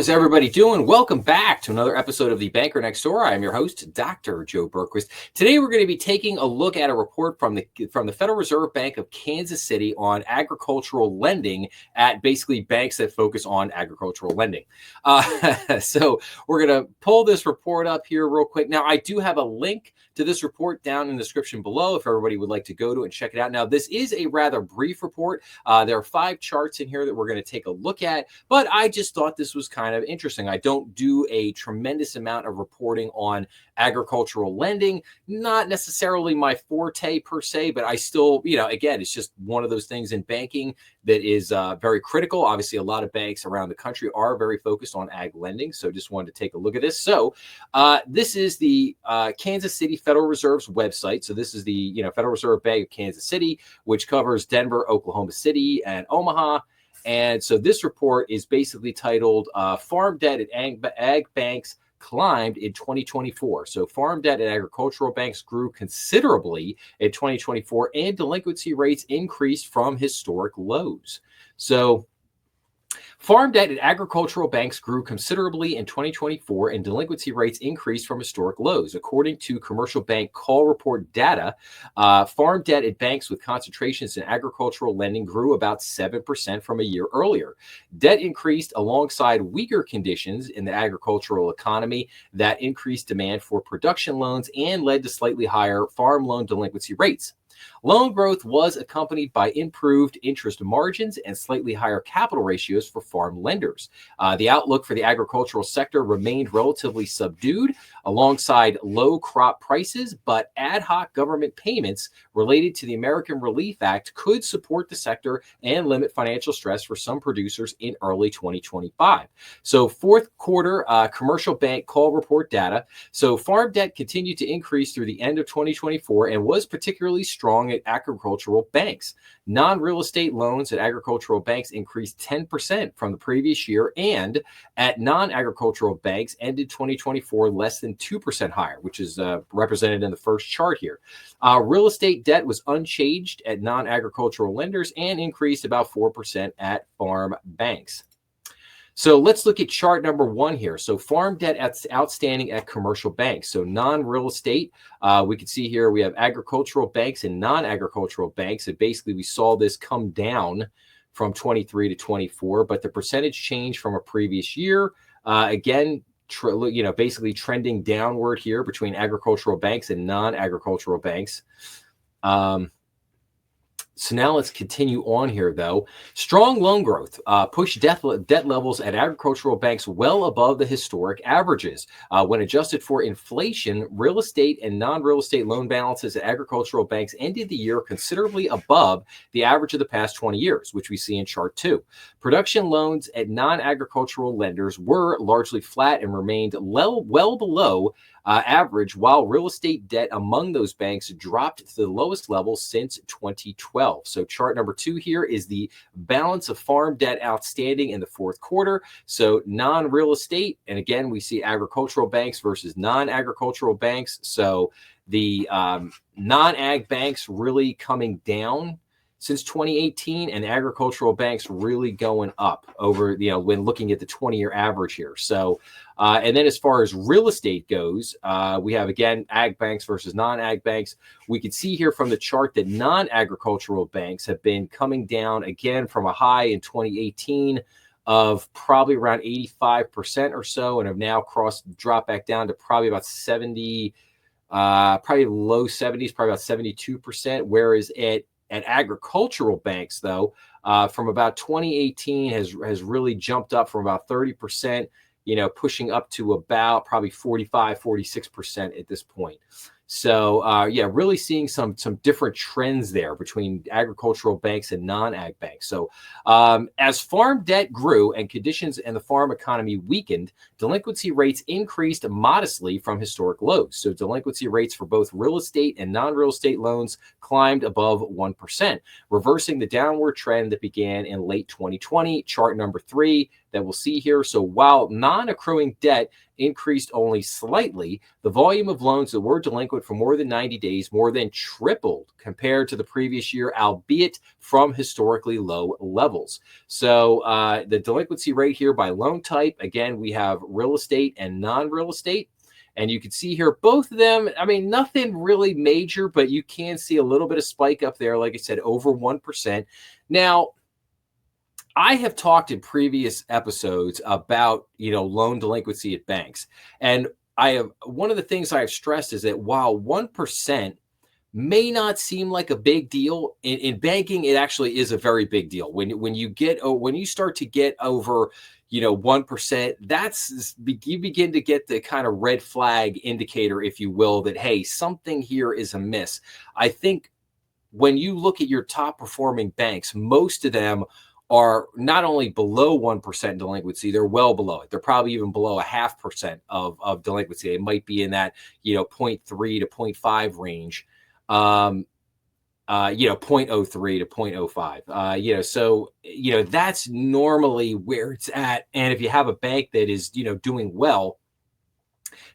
How's everybody doing? Welcome back to another episode of The Banker Next Door. I'm your host, Dr. Joe Berquist. Today, we're going to be taking a look at a report from the Federal Reserve Bank of Kansas City on agricultural lending at basically banks that focus on agricultural lending. So we're going to pull this report up here real quick. Now, I do have a link to this report down in the description below if everybody would like to go to it and check it out. Now, this is a rather brief report. There are 5 charts in here that we're going to take a look at, but I just thought this was kind of interesting. I don't do a tremendous amount of reporting on agricultural lending, not necessarily my forte per se, but I still, again, it's just one of those things in banking that is very critical. Obviously, a lot of banks around the country are very focused on ag lending. So just wanted to take a look at this. So this is the Kansas City Federal Reserve's website. So this is the Federal Reserve Bank of Kansas City, which covers Denver, Oklahoma City, and Omaha. And so this report is basically titled Farm Debt at Ag Banks Climbed in 2024. So farm debt at agricultural banks grew considerably in 2024 and delinquency rates increased from historic lows. So farm debt at agricultural banks grew considerably in 2024 and delinquency rates increased from historic lows. According to commercial bank call report data, farm debt at banks with concentrations in agricultural lending grew about 7% from a year earlier. Debt increased alongside weaker conditions in the agricultural economy that increased demand for production loans and led to slightly higher farm loan delinquency rates. Loan growth was accompanied by improved interest margins and slightly higher capital ratios for farm lenders. The outlook for the agricultural sector remained relatively subdued alongside low crop prices, but ad hoc government payments related to the American Relief Act could support the sector and limit financial stress for some producers in early 2025. So fourth quarter commercial bank call report data. So farm debt continued to increase through the end of 2024 and was particularly strong at agricultural banks. Non-real estate loans at agricultural banks increased 10% from the previous year, and at non-agricultural banks ended 2024 less than 2% higher, which is represented in the first chart here. Real estate debt was unchanged at non-agricultural lenders and increased about 4% at farm banks. So let's look at chart number 1 here. So farm debt outstanding at commercial banks. So non-real estate, we can see here we have agricultural banks and non-agricultural banks. And basically we saw this come down from 23 to 24, but the percentage change from a previous year, again, basically trending downward here between agricultural banks and non-agricultural banks. So now let's continue on here, though. Strong loan growth pushed debt levels at agricultural banks well above the historic averages. When adjusted for inflation, real estate and non-real estate loan balances at agricultural banks ended the year considerably above the average of the past 20 years, which we see in chart 2. Production loans at non-agricultural lenders were largely flat and remained well below average, while real estate debt among those banks dropped to the lowest level since 2012. So chart number 2 here is the balance of farm debt outstanding in the fourth quarter. So non-real estate, and again, we see agricultural banks versus non-agricultural banks. So the non-ag banks really coming down since 2018, and agricultural banks really going up over, when looking at the 20-year average here. So, and then as far as real estate goes, we have, again, ag banks versus non-ag banks. We can see here from the chart that non-agricultural banks have been coming down again from a high in 2018 of probably around 85% or so, and have now dropped back down to probably about 70, probably low 70s, probably about 72%, whereas at agricultural banks, though, from about 2018 has really jumped up from about 30%, pushing up to about probably 45, 46% at this point. So, really seeing some different trends there between agricultural banks and non-ag banks. So, as farm debt grew and conditions in the farm economy weakened, delinquency rates increased modestly from historic lows. So, delinquency rates for both real estate and non-real estate loans climbed above 1%, reversing the downward trend that began in late 2020. Chart number 3 that we'll see here. So while non-accruing debt increased only slightly, the volume of loans that were delinquent for more than 90 days more than tripled compared to the previous year, albeit from historically low levels. So the delinquency rate here by loan type, again, we have real estate and non-real estate. And you can see here, both of them, I mean, nothing really major, but you can see a little bit of spike up there, like I said, over 1%. Now, I have talked in previous episodes about, loan delinquency at banks. And one of the things I've stressed is that while 1% may not seem like a big deal, in banking, it actually is a very big deal. When you start to get over 1%, you begin to get the kind of red flag indicator, if you will, that, hey, something here is amiss. I think when you look at your top performing banks, most of them are not only below 1% delinquency, they're well below it. They're probably even below 0.5% of delinquency. They might be in that 0.3 to 0.5 range. 0.03 to 0.05. So that's normally where it's at. And if you have a bank that is doing well,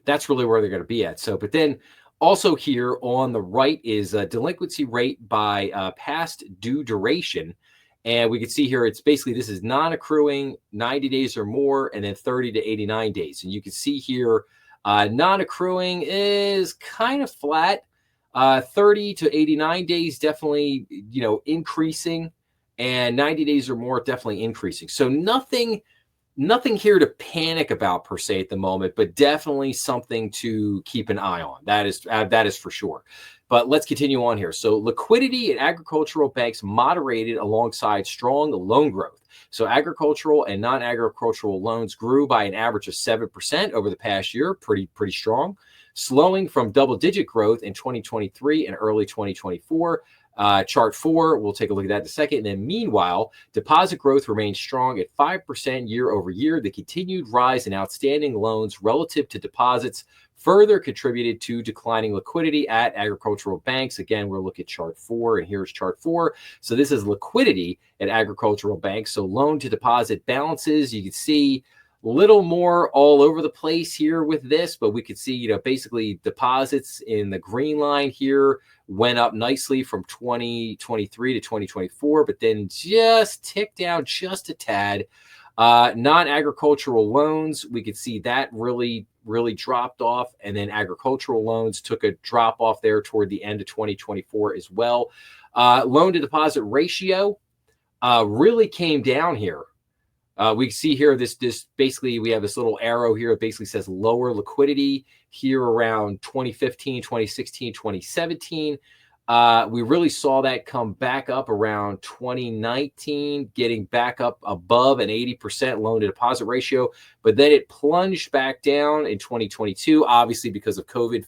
that's really where they're going to be at. So, but then also here on the right is a delinquency rate by past due duration. And we can see here, it's basically, this is non-accruing 90 days or more, and then 30 to 89 days. And you can see here, non-accruing is kind of flat. 30 to 89 days, definitely, increasing, and 90 days or more, definitely increasing. So nothing here to panic about per se at the moment, but definitely something to keep an eye on. That is for sure. But let's continue on here. So liquidity at agricultural banks moderated alongside strong loan growth. So agricultural and non-agricultural loans grew by an average of 7% over the past year, pretty strong, slowing from double-digit growth in 2023 and early 2024. Chart 4, we'll take a look at that in a second. And then meanwhile, deposit growth remains strong at 5% year over year. The continued rise in outstanding loans relative to deposits further contributed to declining liquidity at agricultural banks. Again, we'll look at chart 4, and here's chart 4. So this is liquidity at agricultural banks. So loan to deposit balances, you can see a little more all over the place here with this, but we could see, basically deposits in the green line here went up nicely from 2023 to 2024, but then just ticked down just a tad. Non-agricultural loans, we could see that really dropped off, and then agricultural loans took a drop off there toward the end of 2024 as well. Loan to deposit ratio really came down here. We see here this basically, we have this little arrow here. It basically says lower liquidity here around 2015, 2016, 2017. We really saw that come back up around 2019, getting back up above an 80% loan to deposit ratio. But then it plunged back down in 2022, obviously because of COVID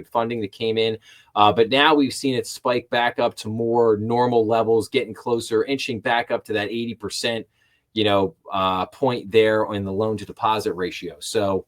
funding that came in. But now we've seen it spike back up to more normal levels, getting closer, inching back up to that 80%. Point there in the loan to deposit ratio. So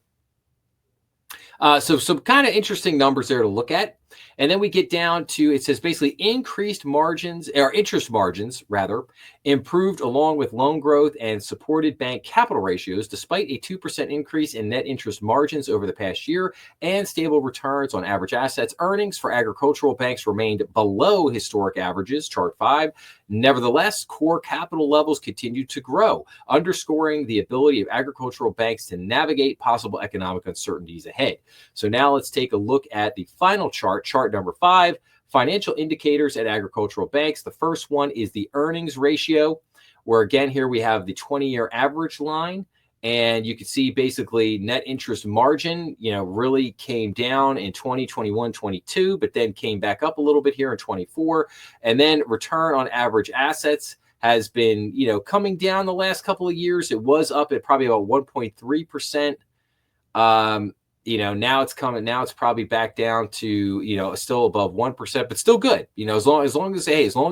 some kind of interesting numbers there to look at. And then we get down to, it says basically increased margins, or interest margins rather, improved along with loan growth and supported bank capital ratios, despite a 2% increase in net interest margins over the past year and stable returns on average assets. Earnings for agricultural banks remained below historic averages, chart 5. Nevertheless, core capital levels continued to grow, underscoring the ability of agricultural banks to navigate possible economic uncertainties ahead. So now let's take a look at the final chart number 5, financial indicators at agricultural banks. The first one is the earnings ratio, where again, here we have the 20-year average line. And you can see basically net interest margin, really came down in 2021, 22, but then came back up a little bit here in 24. And then return on average assets has been, coming down the last couple of years. It was up at probably about 1.3%. Now it's probably back down to, still above 1%, but still good. As long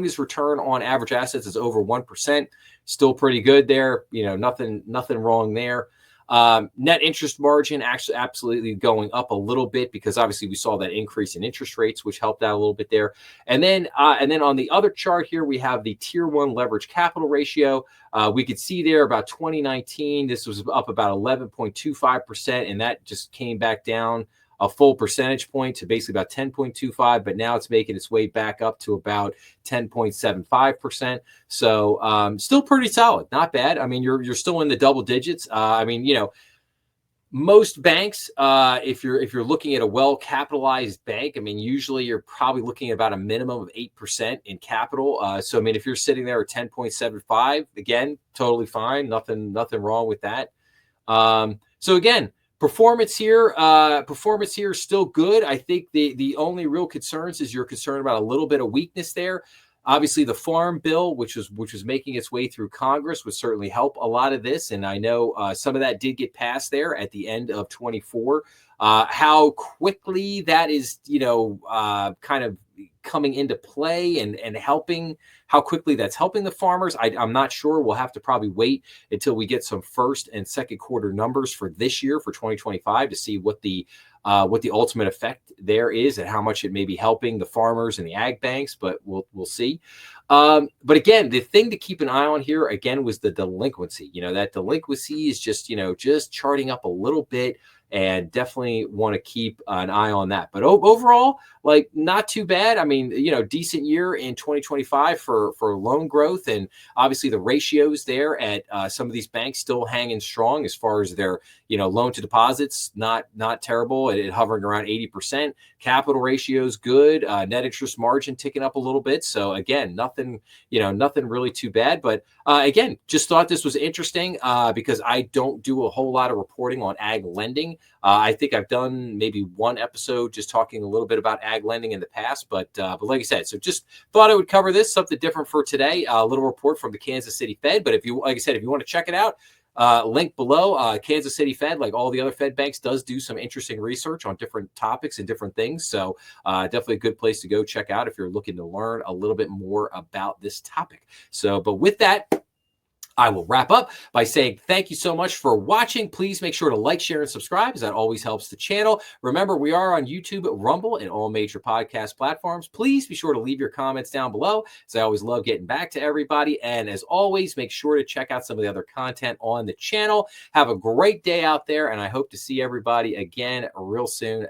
as return on average assets is over 1%, still pretty good there. Nothing wrong there. Net interest margin actually absolutely going up a little bit because obviously we saw that increase in interest rates, which helped out a little bit there. And then on the other chart here, we have the tier one leverage capital ratio. We could see there about 2019, this was up about 11.25%, and that just came back down a full percentage point to basically about 10.25, but now it's making its way back up to about 10.75%. So still pretty solid, not bad. I mean, you're still in the double digits. I mean, most banks, if you're looking at a well-capitalized bank, I mean, usually you're probably looking at about a minimum of 8% in capital. So I mean, if you're sitting there at 10.75, again, totally fine. Nothing wrong with that. So again, performance here is still good. I think the only real concerns is you're concerned about a little bit of weakness there. Obviously, the farm bill, which was making its way through Congress, would certainly help a lot of this. And I know some of that did get passed there at the end of 24. How quickly that is, kind of coming into play and helping, how quickly that's helping the farmers, I'm not sure. We'll have to probably wait until we get some first and second quarter numbers for this year, for 2025, to see what the ultimate effect there is and how much it may be helping the farmers and the ag banks, but we'll see. But again, the thing to keep an eye on here again was the delinquency. That delinquency is just charting up a little bit, and definitely want to keep an eye on that. But overall, like, not too bad. I mean, decent year in 2025 for loan growth, and obviously the ratios there at some of these banks still hanging strong as far as their loan to deposits, not terrible, it hovering around 80%. Capital ratios good. Net interest margin ticking up a little bit. So again, nothing really too bad. But again, just thought this was interesting because I don't do a whole lot of reporting on ag lending. I think I've done maybe one episode just talking a little bit about ag lending in the past, but like I said, so just thought I would cover this, something different for today. A little report from the Kansas City Fed. But if you want to check it out, link below. Kansas City Fed, like all the other Fed banks, does do some interesting research on different topics and different things. So definitely a good place to go check out if you're looking to learn a little bit more about this topic. So, but with that, I will wrap up by saying thank you so much for watching. Please make sure to like, share, and subscribe, as that always helps the channel. Remember, we are on YouTube, Rumble, and all major podcast platforms. Please be sure to leave your comments down below, as I always love getting back to everybody. And as always, make sure to check out some of the other content on the channel. Have a great day out there, and I hope to see everybody again real soon.